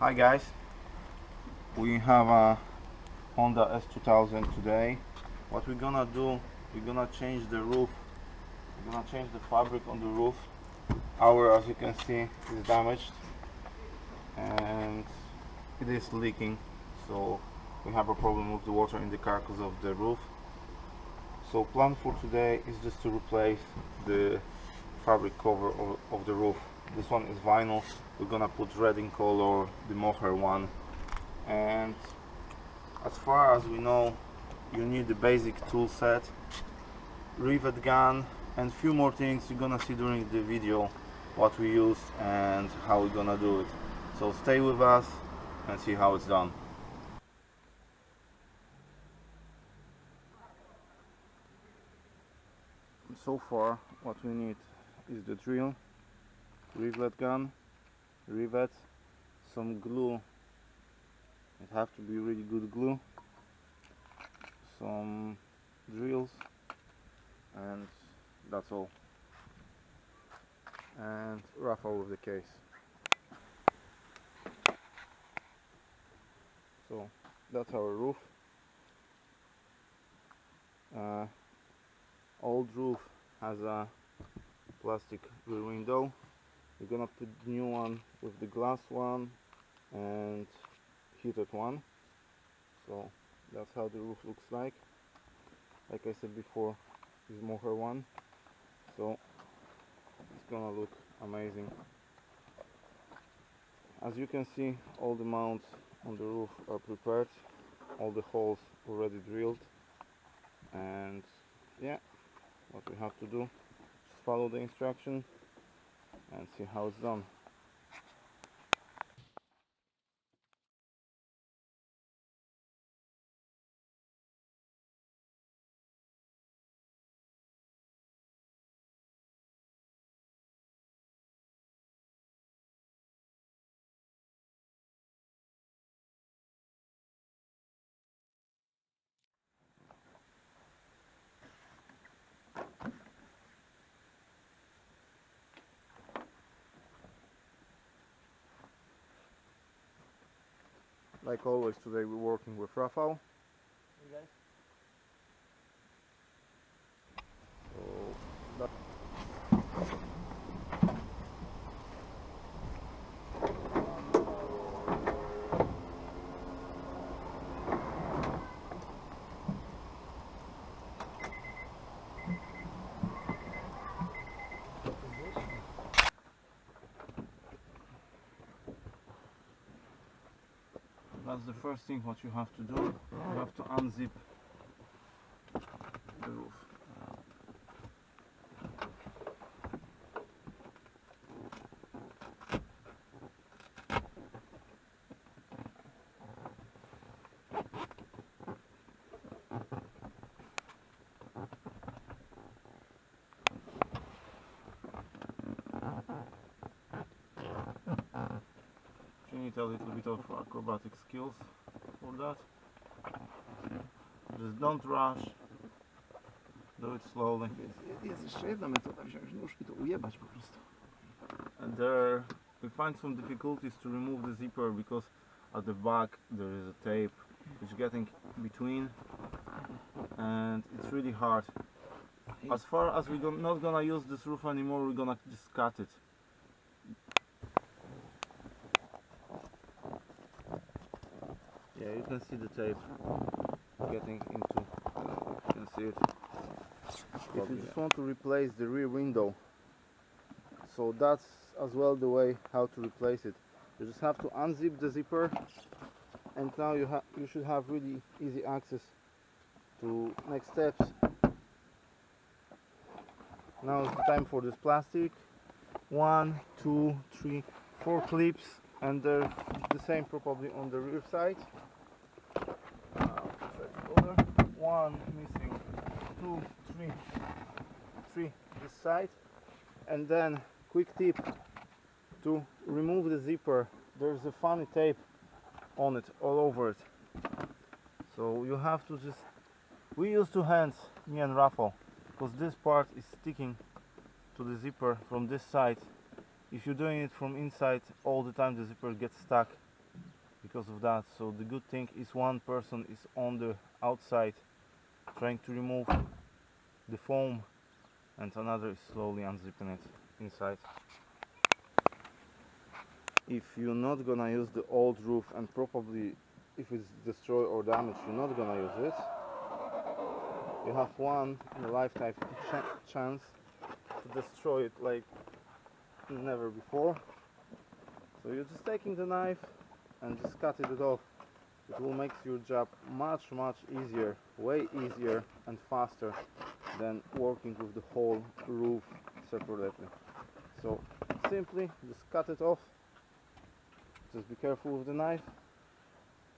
Hi guys, we have a Honda S2000 today. What we're gonna do, we're gonna change the roof. We're gonna change the fabric on the roof. Our, as you can see, is damaged and it is leaking, so we have a problem with the water in the car because of the roof. So plan for today is just to replace the fabric cover of the roof. This one is vinyl. We're gonna put red in color, the mohair one. And as far as we know, you need the basic tool set, rivet gun, and few more things you're gonna see during the video what we use and how we're gonna do it. So stay with us and see how it's done. So far what we need is the drill, rivet gun, rivet, some glue. It has to be really good glue, some drills, and that's all. And raffle with the case. So that's our roof. Old roof has a plastic rear window. We're gonna put the new one with the glass one and heated one. So that's how the roof looks like. Like I said before, this mohair one. So it's gonna look amazing. As you can see, all the mounts on the roof are prepared, all the holes already drilled, and yeah, what we have to do, just follow the instruction and see how it's done. Like always, today we're working with Rafał. So that's the first thing what you have to do. You have to unzip the roof. You need a little bit of acrobatic skills for that. Just don't rush. Do it slowly. Jest jeszcze jedna metoda, wziąć nóż i to ujebać po prostu. And there we find some difficulties to remove the zipper because at the back there is a tape which getting between, and it's really hard. As far as we're not gonna use this roof anymore, we're gonna just cut it. Yeah, you can see the tape getting into, you can see it. If you just want to replace the rear window, so that's as well the way how to replace it. You just have to unzip the zipper, and now you should have really easy access to next steps. Now it's time for this plastic. 1, 2, 3, 4 clips, and they're the same probably on the rear side. One missing, 2, 3 this side. And then quick tip to remove the zipper, there's a funny tape on it, all over it. So you have to just, we use two hands, me and Rafał, because this part is sticking to the zipper from this side. If you're doing it from inside all the time, the zipper gets stuck because of that. So the good thing is one person is on the outside trying to remove the foam and another is slowly unzipping it inside. If you're not gonna use the old roof, and probably if it's destroyed or damaged you're not gonna use it, you have one in a lifetime chance to destroy it like never before. So you're just taking the knife and just cutting it off. It will make your job much easier, way easier and faster than working with the whole roof separately. So simply just cut it off. Just be careful with the knife.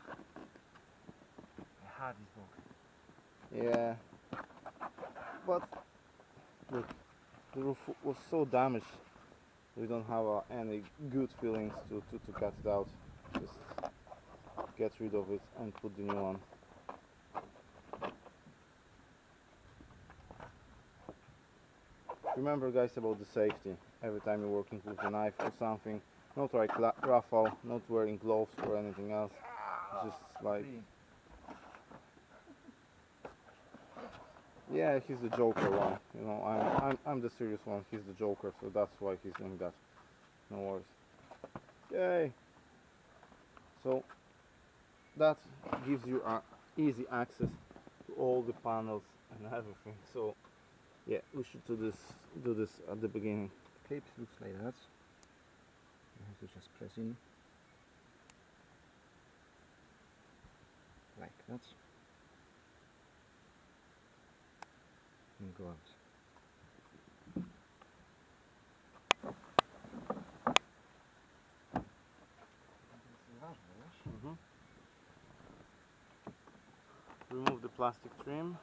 I had this book. Yeah, but look, the roof was so damaged. We don't have any good feelings to cut it out. Just get rid of it and put the new one. Remember guys about the safety. Every time you're working with a knife or something, not like raffle, not wearing gloves or anything else. Just like, yeah, he's the Joker one. You know, I'm the serious one. He's the Joker, so that's why he's doing that. No worries. Yay! So that gives you easy access to all the panels and everything. So yeah, we should do this at the beginning. Clips looks like that. You have to just press in like that and go out. Remove the plastic trim.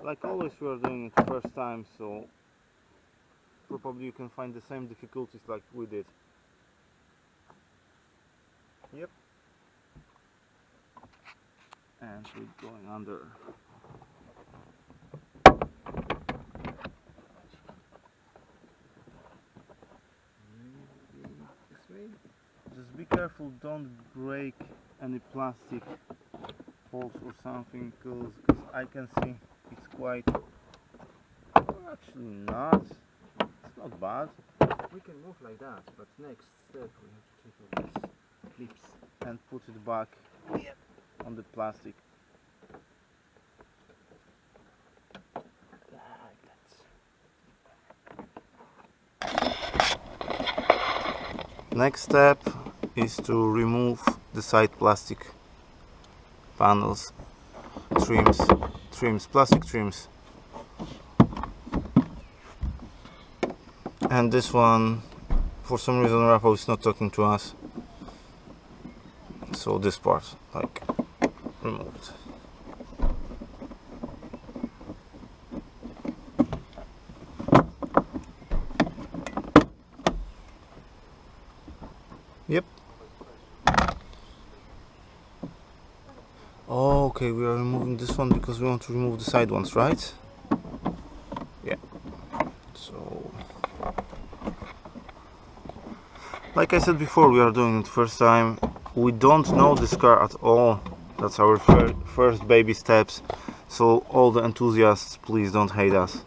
Like always, we are doing it first time, so probably you can find the same difficulties like we did. Yep. And we're going under. Just be careful, don't break any plastic holes or something, because I can see it's quite, actually not, it's not bad. We can move like that, but next step we have to take all these clips and put it back on the plastic. Next step is to remove the side plastic panels, plastic trims. And this one, for some reason Rafa is not talking to us, so this part, like, removed. Yep. Oh, okay, we are removing this one because we want to remove the side ones, right? Yeah. So, like I said before, we are doing it first time. We don't know this car at all. That's our first baby steps. So all the enthusiasts, please don't hate us.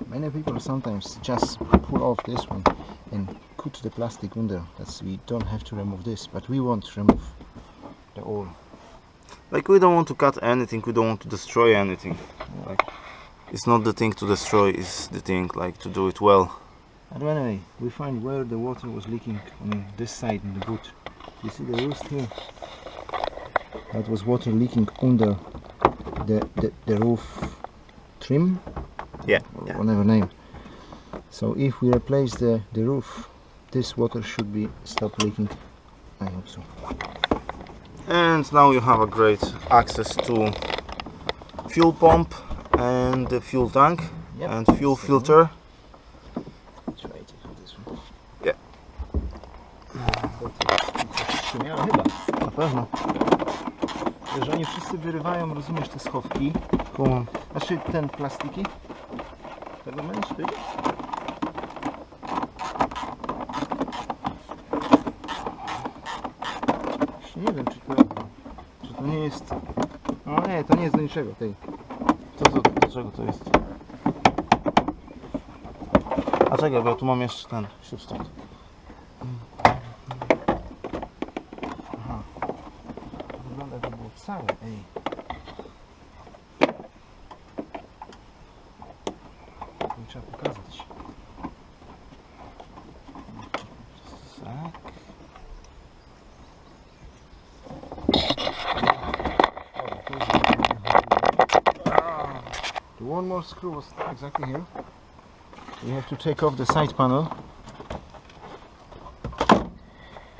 Many people sometimes just pull off this one and cut the plastic under. We don't have to remove this, but we want to remove the oil. Like, we don't want to cut anything, we don't want to destroy anything. Yeah. Like, it's not the thing to destroy, it's the thing like to do it well. And anyway, we find where the water was leaking on this side in the boot. You see the roost here? That was water leaking under the roof trim. Yeah. Whatever name. So if we replace the roof, this water should be stop leaking. I hope so. And now you have a great access to fuel pump and the fuel tank. Yep. And fuel filter. Try to do this one. Yeah. To miałem chyba. Na pewno. Wiesz, oni wszyscy wyrywają, rozumiesz, te schowki. Kumam. Znaczy ten plastiki. Tego będziesz ty? Nie wiem, czy to nie jest... No nie, to nie jest do niczego tej. Do czego to jest? A czekaj, bo ja tu mam jeszcze ten śrubstok. Aha. Wygląda, jakby było całe, ej. To trzeba pokazać. Tak. The one more screw was exactly here. We have to take off the side panel.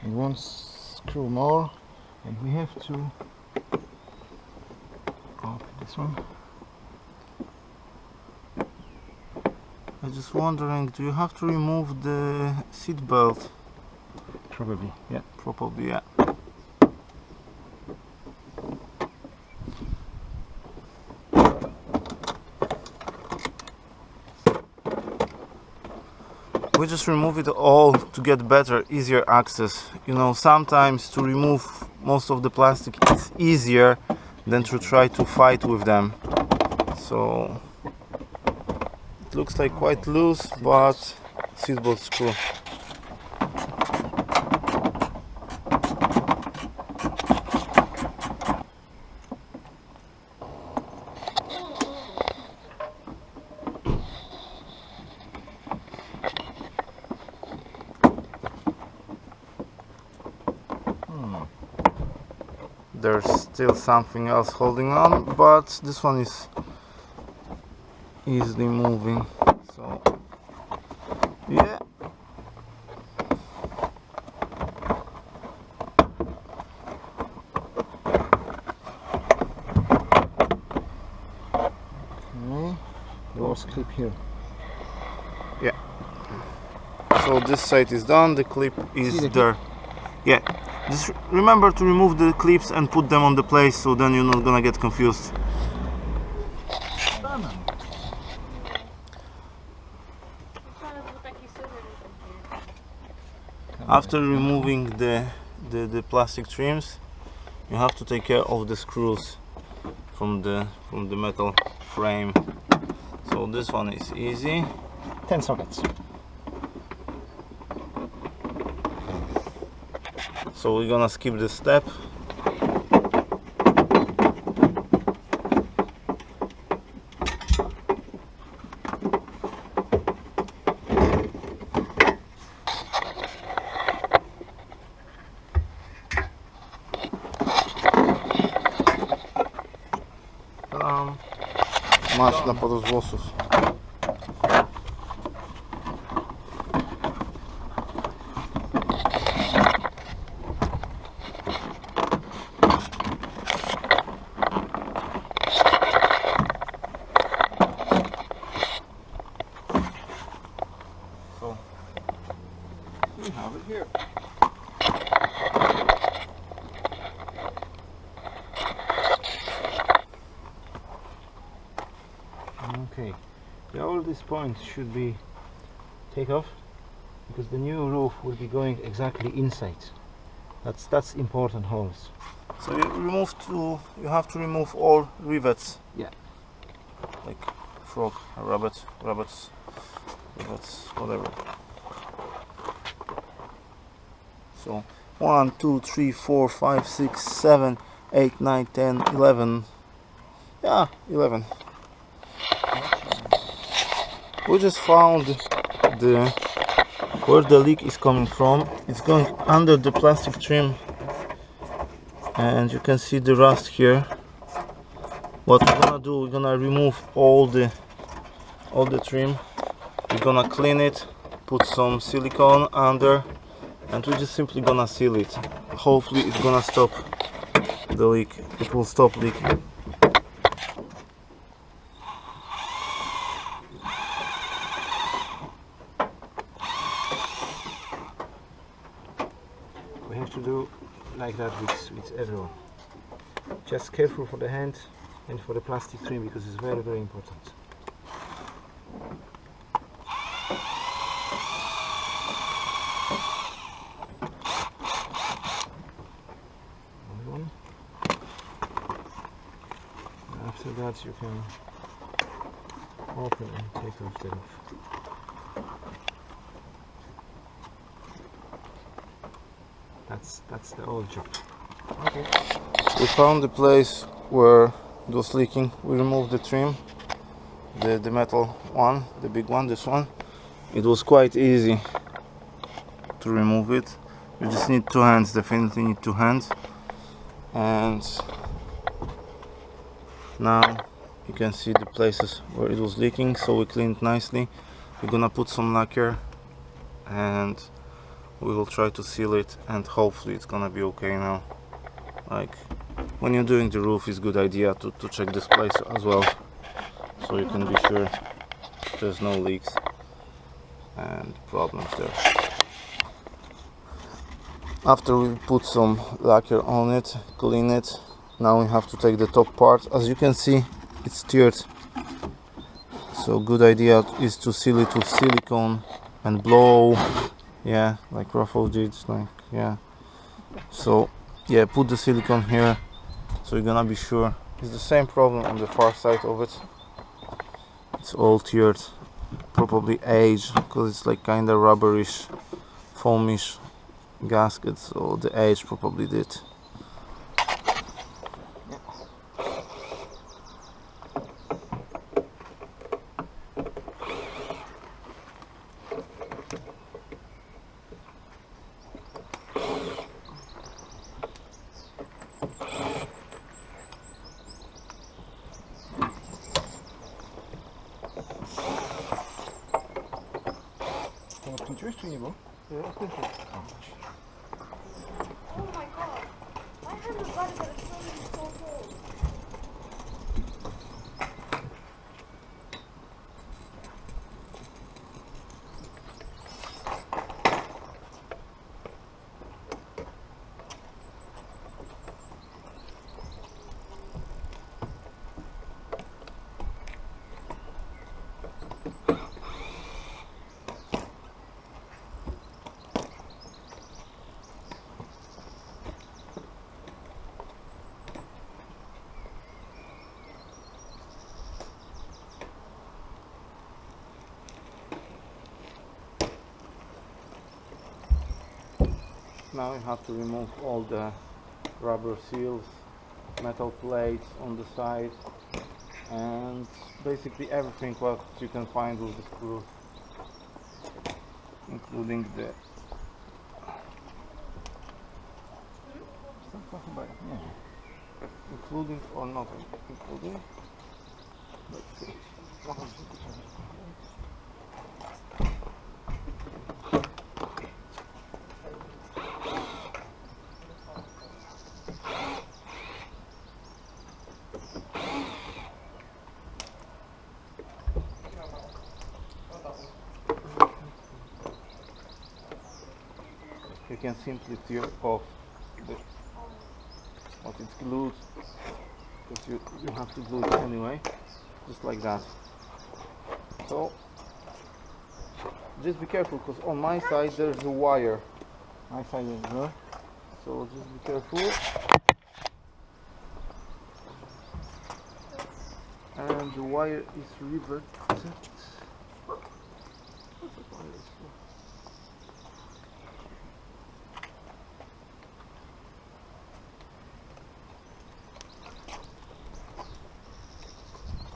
And one screw more. And we have to open this one. I'm just wondering, do you have to remove the seat belt? Probably, yeah. Probably, yeah. We just remove it all to get better, easier access. You know, sometimes to remove most of the plastic it's easier than to try to fight with them. So it looks like quite loose, but seatbelt screw. There's still something else holding on, but this one is easily moving. So yeah. Okay. Last clip here. Yeah. So this side is done, the clip is there. Yeah. Just remember to remove the clips and put them on the place, so then you're not gonna get confused. After removing the plastic trims, you have to take care of the screws from the metal frame. So this one is easy. 10 sockets. So we're gonna skip this step. Masz na podróż włosów. So we have it here. Okay, all these points should be take off because the new roof will be going exactly inside. That's important holes. So you have to remove all rivets. Yeah. Like frog, rabbits, rivets, whatever. So 1, 2, 3, 4, 5, 6, 7, 8, 9, 10, 11. Yeah, 11. We just found where the leak is coming from. It's going under the plastic trim, and you can see the rust here. What we're gonna do, we're gonna remove all the trim. We're gonna clean it, put some silicone under, and we're just simply gonna seal it. Hopefully it's gonna stop the leak. It will stop leaking. We have to do like that with everyone. Just careful for the hand and for the plastic trim, because it's very, very important. One. After that you can open and take off the roof. That's the old job. Okay. We found the place where it was leaking. We removed the trim, the metal one, the big one, this one. It was quite easy to remove it. You just need two hands, definitely need two hands. And now you can see the places where it was leaking, so we cleaned nicely. We're gonna put some lacquer and we will try to seal it, and hopefully it's gonna be okay now. Like, when you're doing the roof, it's a good idea to check this place as well, so you can be sure there's no leaks and problems there. After we put some lacquer on it, clean it, now we have to take the top part. As you can see, it's teared, so good idea is to seal it with silicone and blow, yeah, like Ruffle did, like, yeah. So yeah, put the silicone here, so you're gonna be sure. It's the same problem on the far side of it. It's all teared, probably aged, because it's like kind of rubberish, foamish gasket, so the age probably did. Odkręciłeś czy nie było? Odkręciłem. Oh my god. I have a body that is so cold. Now you have to remove all the rubber seals, metal plates on the side, and basically everything what you can find with the screws, including the including or not including. Let's see. You can simply tear off what it's glued, because you have to glue it anyway, just like that. So just be careful, because on my side there's a wire. My side as well. So just be careful. And the wire is riveted.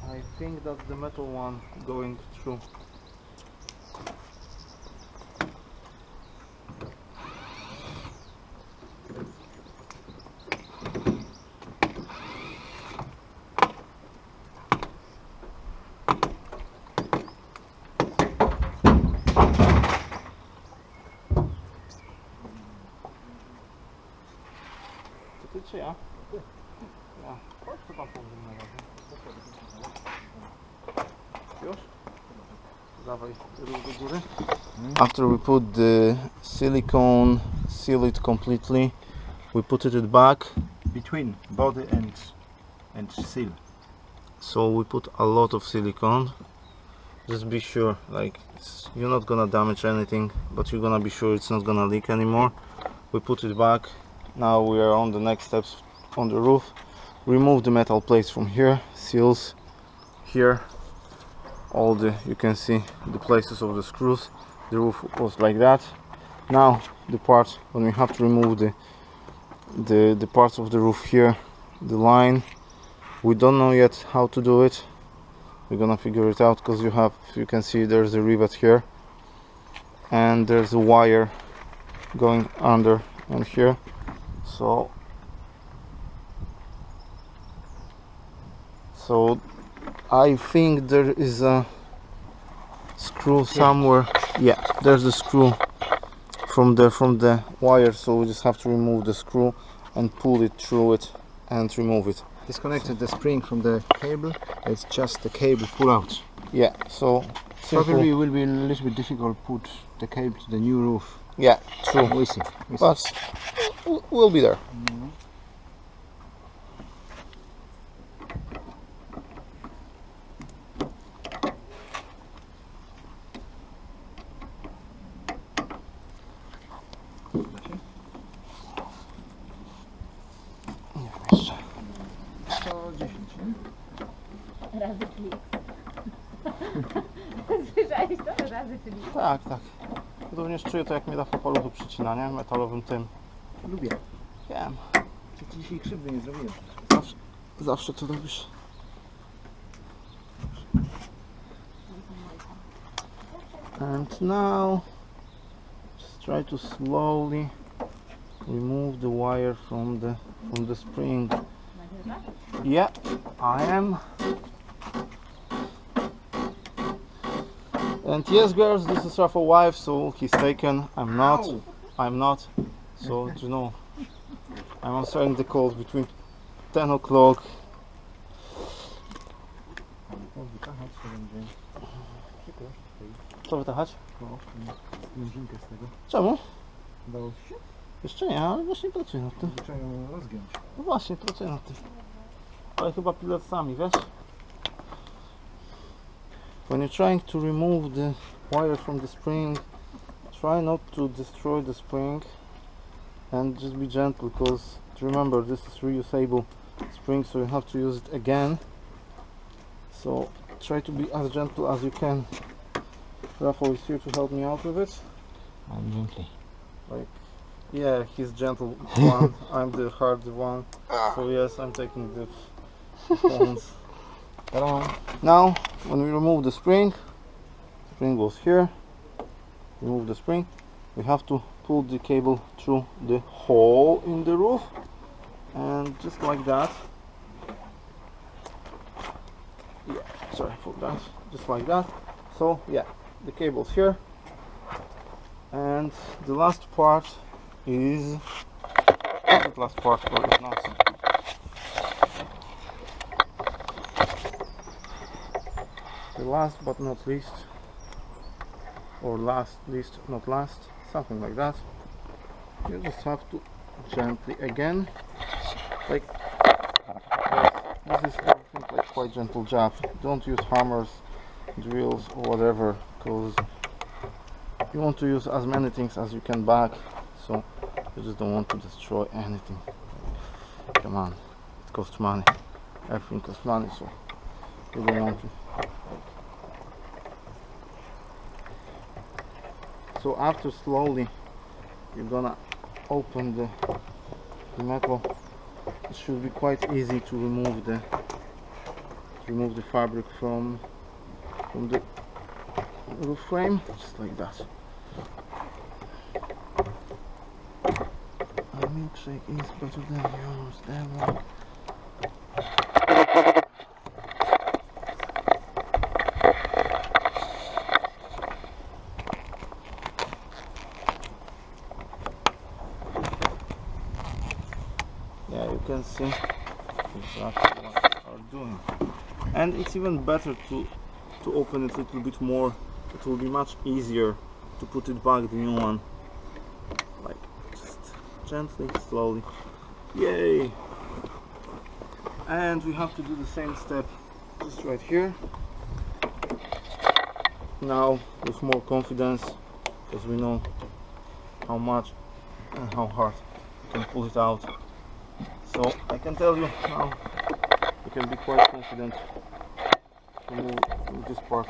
I think that's the metal one going through. To ty czy ja? Ja. Chodź tu pan powiem na razie. Już? Dawaj, rób do góry. After we put the silicone seal it completely. We put it back. Between body and seal. So we put a lot of silicone. Just be sure, like, you're not gonna damage anything, but you're gonna be sure it's not gonna leak anymore. We put it back. Now we are on the next steps on the roof. Remove the metal plates from here, seals here, all the, you can see the places of the screws. The roof was like that. Now the part when we have to remove the parts of the roof here, the line, we don't know yet how to do it. We're gonna figure it out, because you can see there's a rivet here and there's a wire going under and here. So I think there is a screw somewhere. Yeah, there's a screw from the wire, so we just have to remove the screw and pull it through it and remove it. Disconnected the spring from the cable. It's just the cable pull out. Yeah, so simple. Probably will be a little bit difficult to put the cable to the new roof. Yeah, true. We see. But we'll be there. Razy klik. Słyszałeś to? Razy klik. Tak, tak. Również czuję to, jak mnie da po paluchu przycina, nie? Metalowym tym. Lubię. Wiem. Czy ci dzisiaj krzywdy nie zrobiłem? Zawsze to robisz. And now just try to slowly remove the wire from the spring. Yeah, I am. And yes, girls, this is Rafa's wife, so he's taken. I'm not. Ow. I'm not. So you know, I'm answering the calls between 10 o'clock. Co wytachać? Mężynkę z tego. Czemu? Udało ci się? Jeszcze nie, ale właśnie pracuję nad tym. Trzeba ją rozgiąć. No właśnie, pracuję nad tym. Ale chyba pilecami, wiesz? When you're trying to remove the wire from the spring, try not to destroy the spring and just be gentle, because remember, this is reusable spring, so you have to use it again. So try to be as gentle as you can. Rafa is here to help me out with it. I'm gently. Like, yeah, he's gentle one, I'm the hard one. So yes, I'm taking the phones. Now, when we remove the spring goes here. Remove the spring. We have to pull the cable through the hole in the roof, and just like that. Yeah, sorry for that. Just like that. So yeah, the cable's here, and the last part is the last part, or if not. The last but not least, or least not last, something like that. You just have to gently again, like this is everything, like quite gentle job. Don't use hammers, drills or whatever, because you want to use as many things as you can back, so you just don't want to destroy anything. Come on, it costs money, everything costs money, so you don't want to. So after slowly you're gonna open the metal, it should be quite easy to remove the fabric from the roof frame, just like that. A milkshake is better than yours, ever. Yeah, you can see exactly what we are doing, and it's even better to open it a little bit more. It will be much easier to put it back, the new one, like just gently, slowly. Yay! And we have to do the same step just right here. Now with more confidence, because we know how much and how hard we can pull it out. So I can tell you now, you can be quite confident to move this part.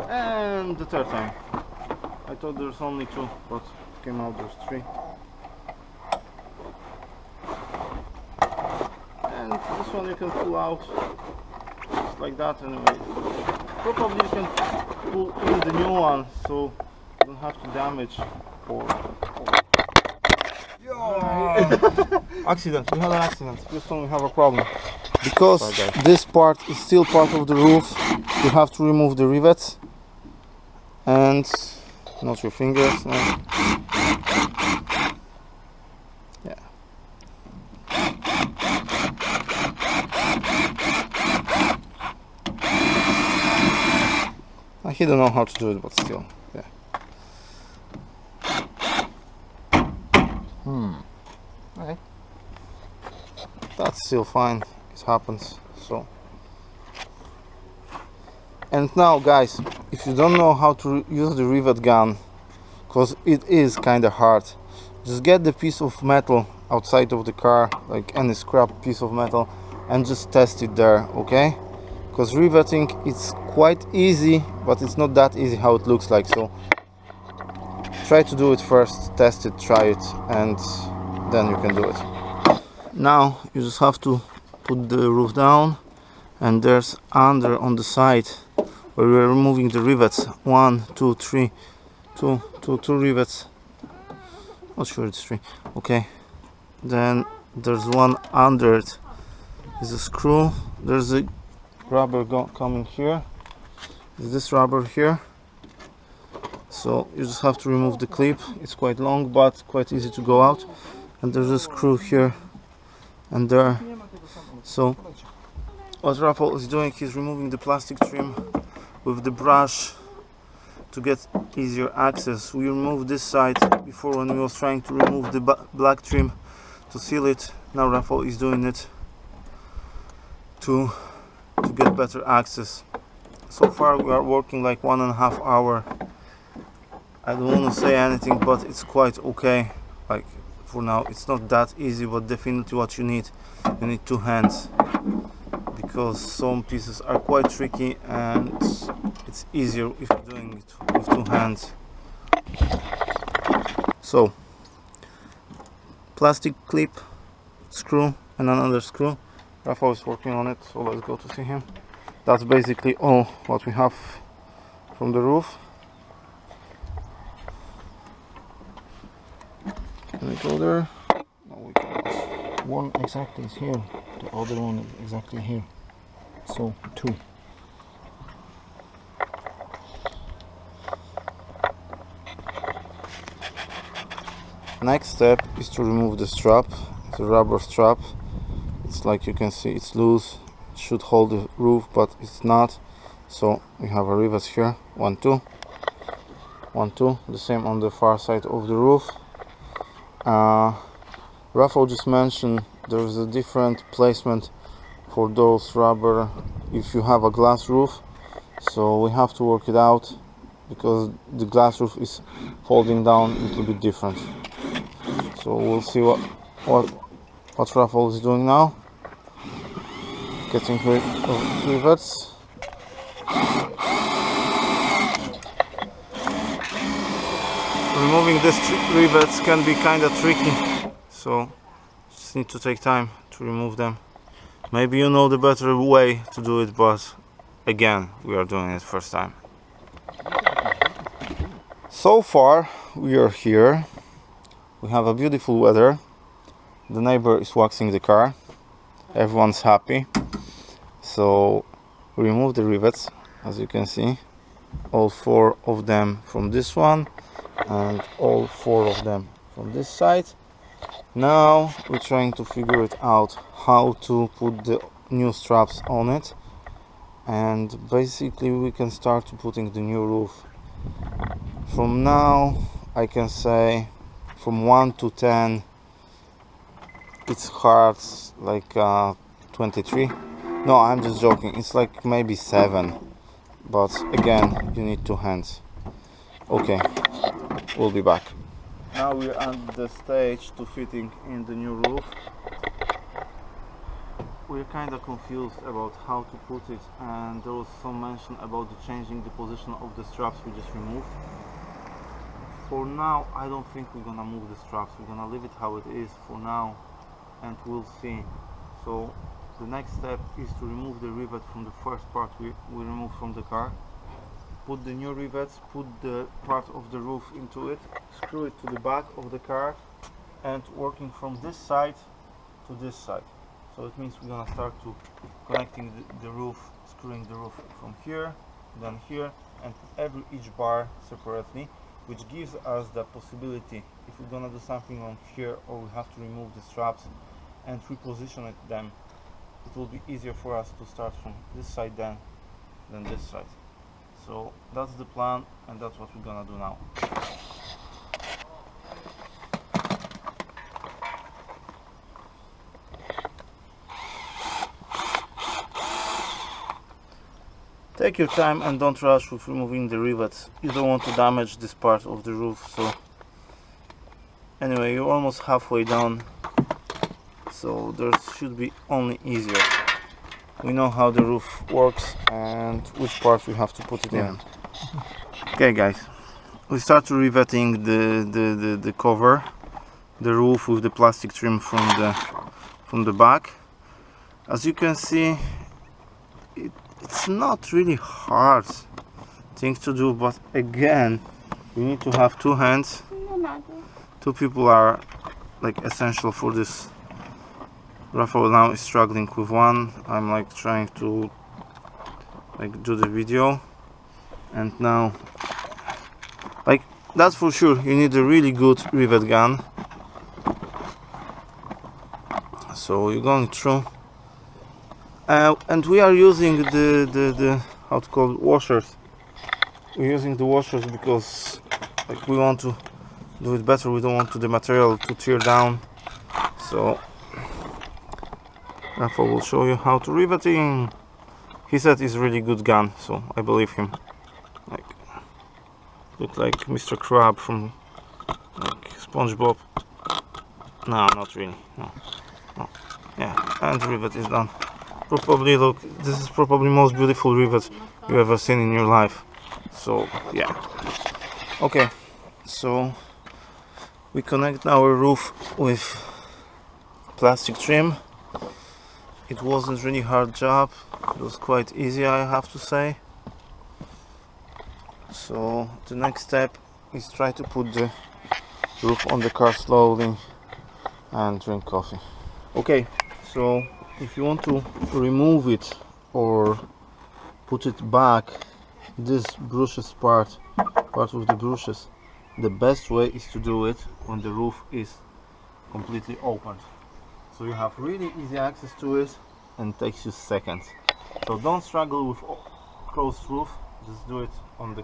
And the third time. I thought there's only two, but it came out there's three. And this one you can pull out just like that anyway. Probably you can pull in the new one, so you don't have to damage or accident. We had an accident. This one we have a problem. Because this part is still part of the roof, you have to remove the rivets and not your fingers. No. Yeah. He don't know how to do it, but still, yeah. Okay. That's still fine. It happens. So. And now, guys, if you don't know how to use the rivet gun, because it is kind of hard, just get the piece of metal outside of the car, like any scrap piece of metal, and just test it there, okay? Because riveting, it's quite easy, but it's not that easy how it looks like. So try to do it first, test it, try it, and then you can do it. Now you just have to put the roof down, and there's under on the side where we're removing the rivets. 1, 2, 3, two rivets. Not sure it's 3. Okay. Then there's one under it. Is a screw. There's a rubber coming here. Is this rubber here? So you just have to remove the clip. It's quite long, but quite easy to go out. And there's a screw here and there. So what Rafał is doing, he's removing the plastic trim with the brush to get easier access. We removed this side before when we was trying to remove the black trim to seal it. Now Rafał is doing it to get better access. So far we are working like 1.5 hours. I don't want to say anything, but it's quite okay. Like for now, it's not that easy, but definitely what you need 2 hands, because some pieces are quite tricky and it's easier if you're doing it with 2 hands. So plastic clip, screw, and another screw. Rafał is working on it, so let's go to see him. That's basically all what we have from the roof. Can we go there? No, we can't. One exactly is here, the other one is exactly here. So 2. Next step is to remove the strap, the rubber strap. It's like you can see, it's loose. It should hold the roof, but it's not. So we have a rivet here. 1, 2. 1, 2. The same on the far side of the roof. Rafał just mentioned there's a different placement for those rubber if you have a glass roof. So we have to work it out, because the glass roof is folding down a little bit different. So we'll see what Rafał is doing now. Getting rid of rivets. Removing these rivets can be kind of tricky, so just need to take time to remove them. Maybe you know the better way to do it, but again, we are doing it first time. So far we are here. We have a beautiful weather. The neighbor is waxing the car. Everyone's happy. So we remove the rivets, as you can see, all 4 of them from this one and all 4 of them from this side. Now we're trying to figure it out how to put the new straps on it, and basically we can start putting the new roof. From now I can say from 1 to 10 it's hard, like 23. No, I'm just joking, it's like maybe 7, but again you need 2 hands. Okay, we'll be back. Now we're at the stage to fitting in the new roof. We're kind of confused about how to put it, and there was some mention about changing the position of the straps we just removed. For now, I don't think we're gonna move the straps. We're gonna leave it how it is for now, and we'll see. So the next step is to remove the rivet from the first part we removed from the car. Put the new rivets, put the part of the roof into it, screw it to the back of the car, and working from this side to this side. So it means we're gonna start to connecting the roof, screwing the roof from here, then here, and each bar separately, which gives us the possibility, if we're gonna do something on here or we have to remove the straps and reposition them, it will be easier for us to start from this side than this side. So that's the plan, and that's what we're gonna do now. Take your time and don't rush with removing the rivets. You don't want to damage this part of the roof. So anyway, you're almost halfway done, so there should be only easier. We know how the roof works and which part we have to put it in. Okay guys, we start to riveting the cover, the roof with the plastic trim from the back. As you can see, it's not really hard thing to do, but again you need to have 2 hands. 2 people are like essential for this. Rafael now is struggling with one. I'm like trying to like do the video, and now like that's for sure you need a really good rivet gun. So you're going through, and we are using the how to call it, washers. We're using the washers because like we want to do it better. We don't want the material to tear down. So Rafa will show you how to riveting. He said it's a really good gun, so I believe him. Like, look like Mr. Crab from like SpongeBob. No, not really. No. Yeah, and the rivet is done. Probably look, this is probably most beautiful rivet you ever seen in your life. So yeah. Okay, so we connect our roof with plastic trim. It wasn't really hard job, it was quite easy, I have to say. So the next step is try to put the roof on the car slowly and drink coffee. Okay, so if you want to remove it or put it back, this brushes part with the brushes, the best way is to do it when the roof is completely opened. So you have really easy access to it and takes you seconds. So don't struggle with closed roof, just do it on the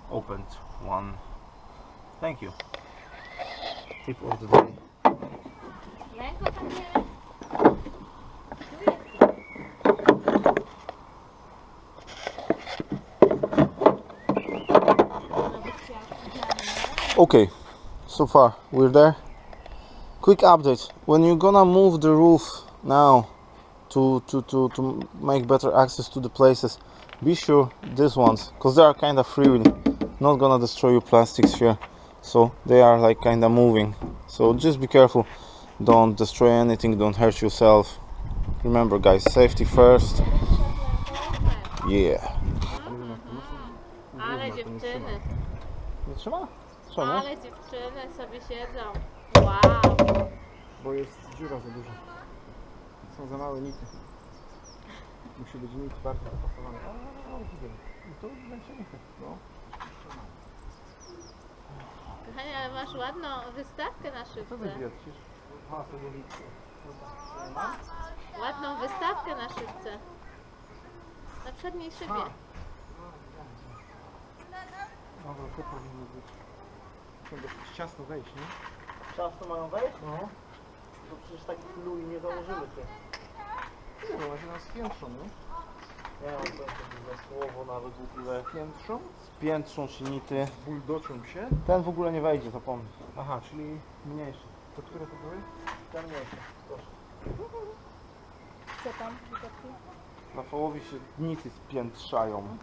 opened one. Thank you. Tip of the day. Okay, so far we're there. Quick update: when you're gonna move the roof now to make better access to the places, be sure these ones, because they are kind of free, not gonna destroy your plastics here, so they are like kind of moving. So just be careful, don't destroy anything, don't hurt yourself. Remember guys, safety first. Yeah. Ale dziewczyny. Nie trzyma? Czemu? Ale dziewczyny sobie siedzą. Wow. Bo jest dziura za duża. Są za małe nity. Musi być nit bardziej dopasowany. O, widzę. I to będzie nity. No. Kochanie, ale masz ładną wystawkę na szybce. Co ty widzisz? Hasło do nitki. Ładną wystawkę na szybce. Na przedniej szybie. Dobra, to powinno być. To dosyć ciasno wejść, nie? Ciasto mają wejść? No. To przecież takich lui nie założymy ty. Nie, no właśnie nas piętrzą, nie? Nie mam co to za słowo nawet w ogóle. Piętrzą? Spiętrzą się nity. Buldoczą się? Ten w ogóle nie wejdzie, zapomnij. Aha, czyli Mniejszy. to które to były? Ten mniejszy. Proszę. Co tam? Widocznie? Rafałowi się nity spiętrzają.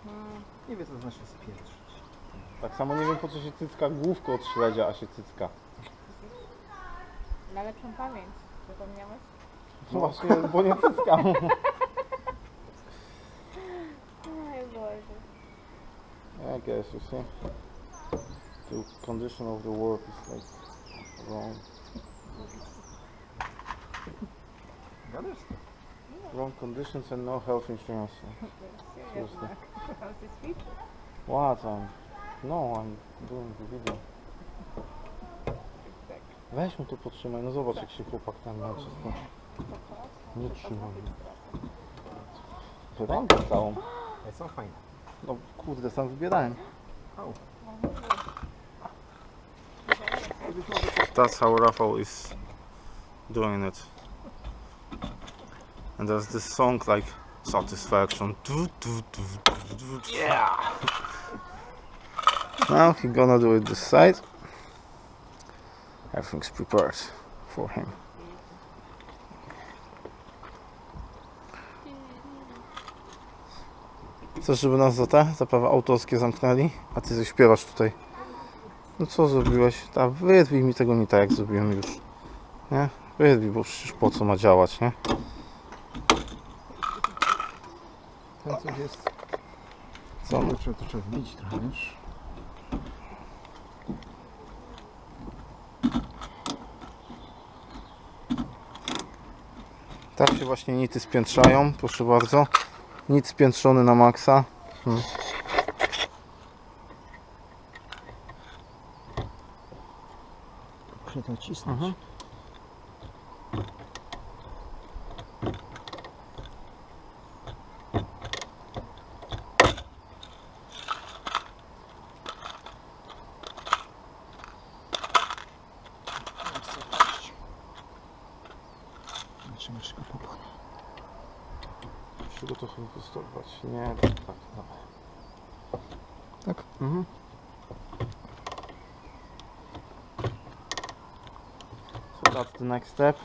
Nie wiem co to znaczy spiętrzyć. Tak samo nie wiem po co się cycka główko od śledzia, a się cycka. Na lepszą pamięć. Zapomniałeś? No właśnie, bo nie cycka. Oj Boże. I guess you see. The condition of the work is like wrong. Gadasz? Wrong conditions and no health insurance. Seriously. How's this feature? What? No, I'm doing the video. Weź mu to potrzymaj, no zobacz jak się chłopak tam męczy. Nie trzymaj. Rękę całą. Ale są fajne. No kurde, sam wybierałem. Au. That's how Rafał is doing it. And there's this song like Satisfaction. Yeah! Now he's gonna do it this side. Everything's prepared for him. Chcesz, żeby nas za te prawa autorskie zamknęli? A ty coś śpiewasz tutaj. No co zrobiłeś? Wyrwij mi tego nie tak jak zrobiłem już. Nie? Wyrwij, bo przecież po co ma działać, nie? Tam coś jest. Co? To trzeba wbić trochę, wiesz? Tak się właśnie nity spiętrzają, proszę bardzo. Nit spiętrzony na maksa. Muszę to cisnąć. Zobaczymy, czy go popchnie. Muszę go trochę wyprostować. Nie, tak, dawaj. Tak? So that's the next step.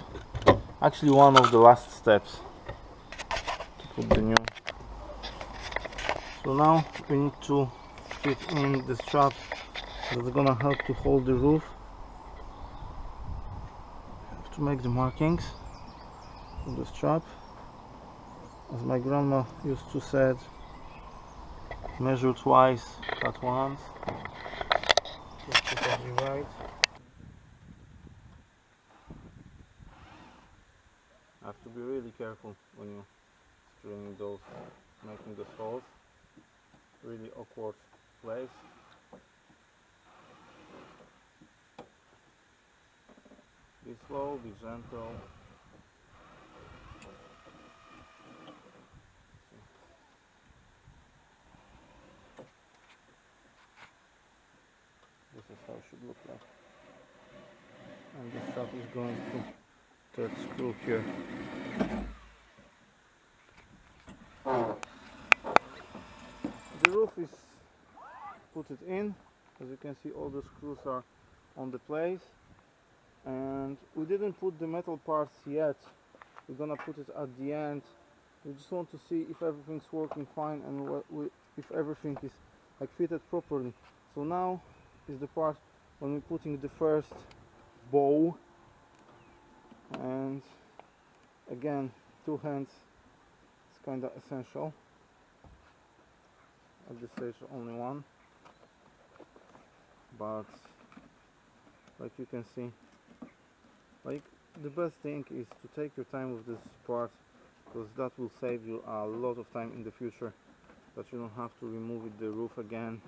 Actually one of the last steps to put the new. So now we need to fit in the strap that's gonna help to hold the roof. Have to make the markings of the strap. As my grandma used to say, measure twice, cut once. That's totally right. Have to be really careful when you're screwing those, making the holes. Really awkward place. Be slow, be gentle. This is how it should look like. And this stuff is going to third screw here. The roof is put it in. As you can see, all the screws are on the place, and we didn't put the metal parts yet. We're gonna put it at the end. We just want to see if everything's working fine and if everything is like fitted properly. So now is the part when we're putting the first bow, and again, two hands is kind of essential. At this stage only one, but like you can see, like the best thing is to take your time with this part, because that will save you a lot of time in the future, that you don't have to remove the roof again,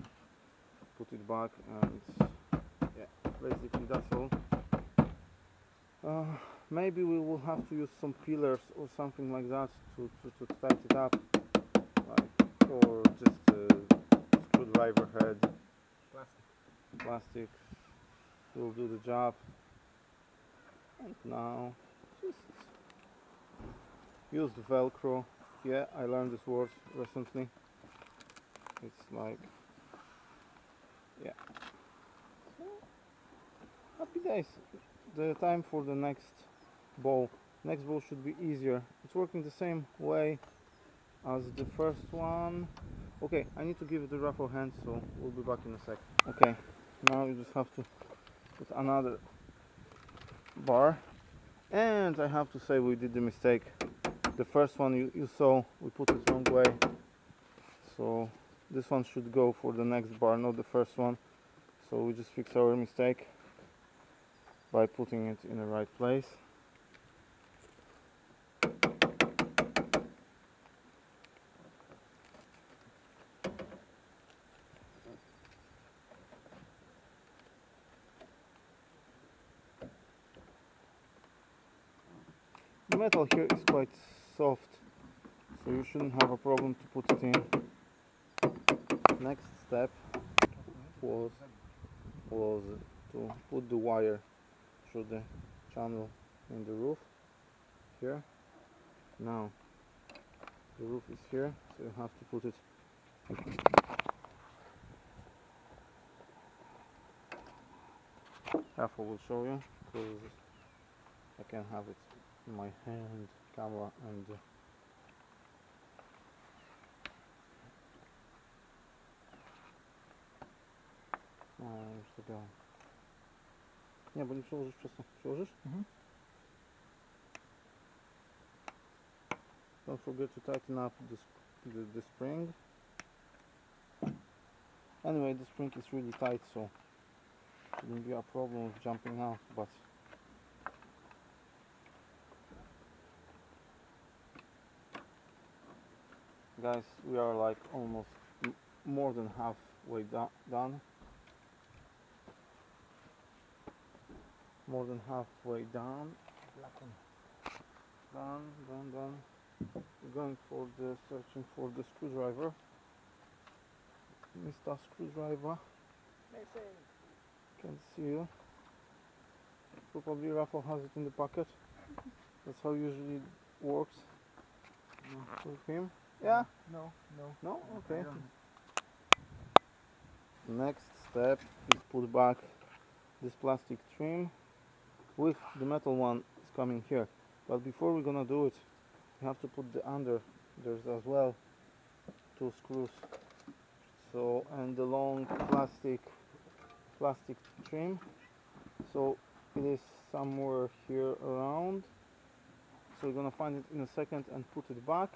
put it back, and yeah, basically that's all. maybe we will have to use some pillars or something like that to tighten it up, like, or just a screwdriver head. Plastic will do the job. And now just use the Velcro. Yeah, I learned this word recently. It's like, yeah. So, happy days. The time for the next bowl. Next bowl should be easier. It's working the same way as the first one. Okay, I need to give it the raffle hand, so we'll be back in a sec. Okay, now you just have to put another bar. And I have to say we did the mistake. The first one you saw, we put it wrong way. So this one should go for the next bar, not the first one. So we just fix our mistake by putting it in the right place. The metal here is quite soft, so you shouldn't have a problem to put it in. Next step was to put the wire through the channel in the roof here. Now the roof is here, so you have to put it half. I will show you because I can have it in my hand, camera, and już to białe. Nie, bo nie przełożysz przez to. Przełożysz? Don't forget to tighten up the spring. Anyway, the spring is really tight, so shouldn't be a problem with jumping out, but guys, we are like almost more than halfway done. More than halfway done. Done. We're going for searching for the screwdriver. Mr. Screwdriver. Can't see you. Probably Rafa has it in the pocket. That's how usually it works with him. Yeah? No? Okay. Next step is put back this plastic trim with the metal one is coming here. But before we're gonna do it, we have to put the under. There's as well 2 screws. So, and the long plastic trim. So it is somewhere here around. So we're gonna find it in a second and put it back,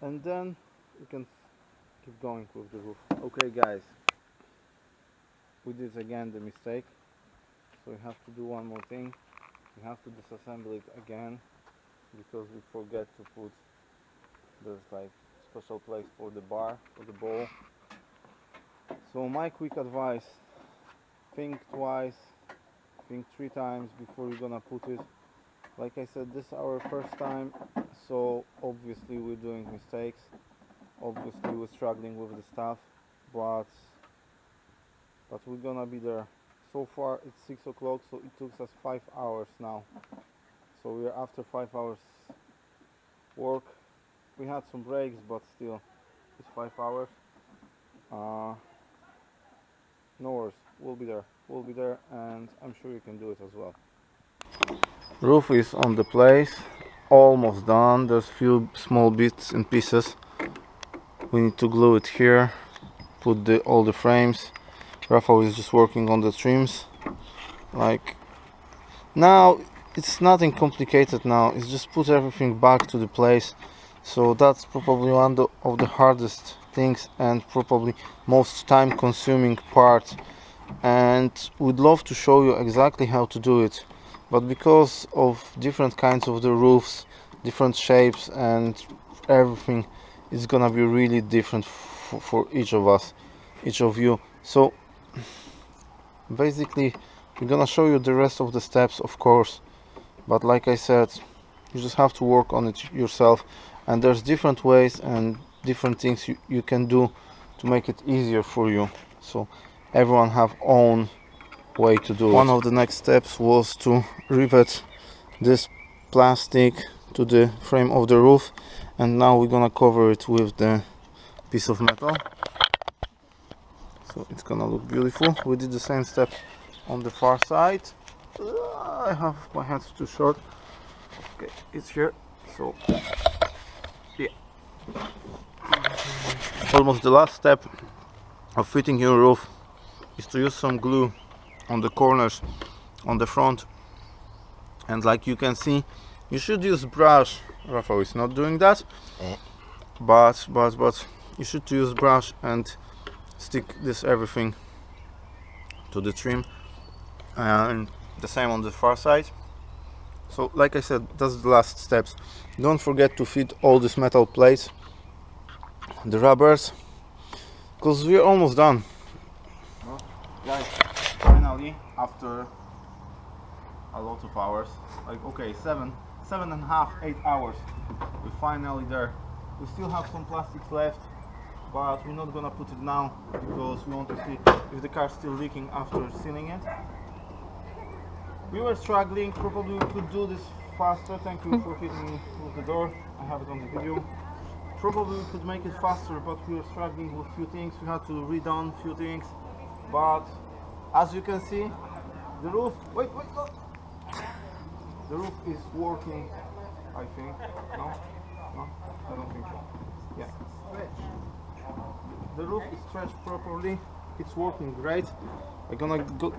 and then we can keep going with the roof. Okay guys, we did again the mistake, so we have to do one more thing. We have to disassemble it again because we forget to put, there's like special place for the bar, for the bowl. So my quick advice, think twice, think 3 times before you're gonna put it. Like I said, this is our first time, so obviously we're doing mistakes, obviously we're struggling with the stuff, but we're gonna be there. So far it's 6 o'clock, so it took us 5 hours now. So we're after 5 hours work. We had some breaks, but still it's 5 hours. No worries, we'll be there, and I'm sure you can do it as well. Roof is on the place, almost done. There's few small bits and pieces. We need to glue it here, put all the frames. Rafael is just working on the trims. Like, now it's nothing complicated now, it's just put everything back to the place. So that's probably one of the hardest things and probably most time consuming part, and we'd love to show you exactly how to do it, but because of different kinds of the roofs, different shapes and everything, it's gonna be really different for each of us, each of you. So basically we're gonna show you the rest of the steps, of course, but like I said, you just have to work on it yourself, and there's different ways and different things you can do to make it easier for you. So everyone have own way to do it. One of the next steps was to rivet this plastic to the frame of the roof, and now we're gonna cover it with the piece of metal, so it's gonna look beautiful. We did the same step on the far side. I have my hands too short. Okay, it's here. So yeah, almost the last step of fitting your roof is to use some glue on the corners on the front, and like you can see, you should use brush. Rafael is not doing that, but you should use brush and stick this everything to the trim, and the same on the far side. So like I said, that's the last steps. Don't forget to fit all these metal plates, the rubbers, because we're almost done. Well, guys, finally, after a lot of hours, like okay, 7.5, 8 hours, we're finally there. We still have some plastics left, but we're not gonna put it now because we want to see if the car's still leaking after sealing it. We were struggling, probably we could do this faster. Thank you for hitting me with the door, I have it on the video. Probably we could make it faster, but we were struggling with a few things. We had to redone a few things, but as you can see, the roof, wait, go. The roof is working, I think. No, I don't think so. Yeah, the roof is stretched properly, it's working great. I'm gonna go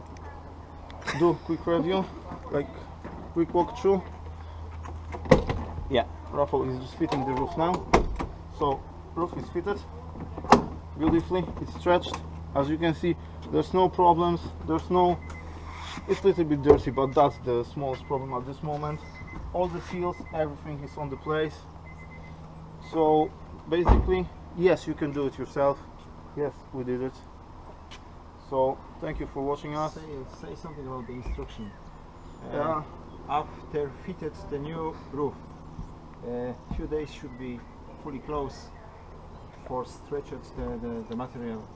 do a quick review, like quick walkthrough. Yeah, Rafael is just fitting the roof now. So roof is fitted beautifully, it's stretched. As you can see, there's no problems, it's a little bit dirty, but that's the smallest problem at this moment. All the seals, everything is on the place. So basically, yes, you can do it yourself. Yes, we did it. So thank you for watching us. Say something about the instruction. Yeah. After fitted the new roof, few days should be fully closed for stretched the material,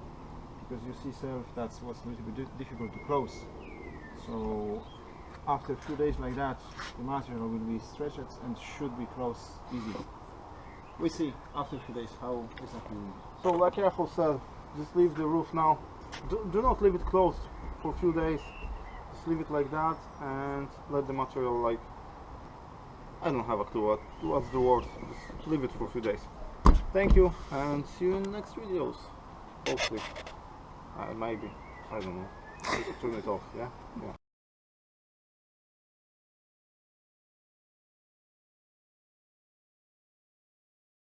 because you see self that was a little bit difficult to close. So after a few days like that, the material will be stretched and should be closed easily. We see after a few days how exactly. So like Rafael said, just leave the roof now. Do not leave it closed for a few days. Just leave it like that and let the material, like, I don't have a clue what's the word. Just leave it for a few days. Thank you, and see you in the next videos. Hopefully. Maybe. I don't know. Just turn it off, yeah? Yeah.